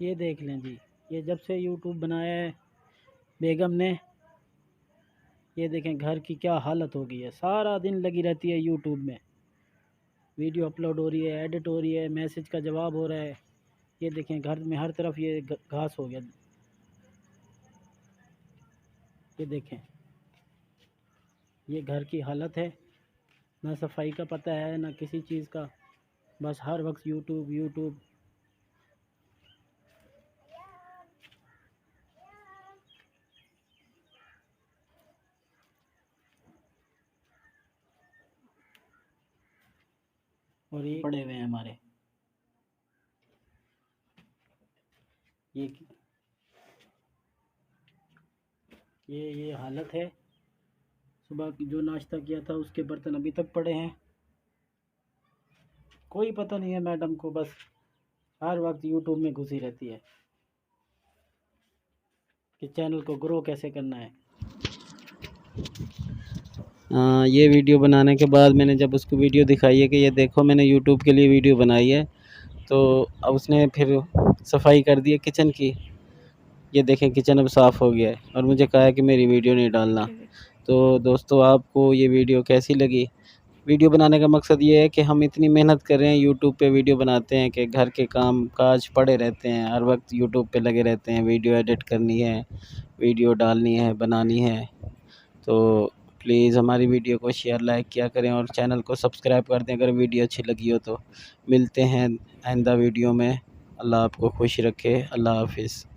ये देख लें जी, ये जब से यूट्यूब बनाया है बेगम ने, ये देखें घर की क्या हालत हो गई है। सारा दिन लगी रहती है यूट्यूब में, वीडियो अपलोड हो रही है, एडिट हो रही है, मैसेज का जवाब हो रहा है। ये देखें घर में हर तरफ ये घास हो गया। ये देखें, ये घर की हालत है। ना सफाई का पता है ना किसी चीज़ का, बस हर वक्त यूट्यूब यूट्यूब। और ये पड़े हुए हैं हमारे, ये हालत है। सुबह की जो नाश्ता किया था उसके बर्तन अभी तक पड़े हैं। कोई पता नहीं है मैडम को, बस हर वक्त यूट्यूब में घुसी रहती है कि चैनल को ग्रो कैसे करना है। ये वीडियो बनाने के बाद मैंने जब उसको वीडियो दिखाई है कि ये देखो मैंने यूट्यूब के लिए वीडियो बनाई है, तो अब उसने फिर सफाई कर दी है किचन की। ये देखें किचन अब साफ़ हो गया है और मुझे कहा है कि मेरी वीडियो नहीं डालना। तो दोस्तों आपको ये वीडियो कैसी लगी? वीडियो बनाने का मकसद ये है कि हम इतनी मेहनत कर रहे हैं, यूट्यूब पे वीडियो बनाते हैं कि घर के काम काज पड़े रहते हैं, हर वक्त यूट्यूब पे लगे रहते हैं, वीडियो एडिट करनी है, वीडियो डालनी है, बनानी है। तो प्लीज़ हमारी वीडियो को शेयर लाइक किया करें और चैनल को सब्सक्राइब कर दें अगर वीडियो अच्छी लगी हो तो। मिलते हैं आइंदा वीडियो में। अल्लाह आपको खुश रखे। अल्लाह हाफिज़।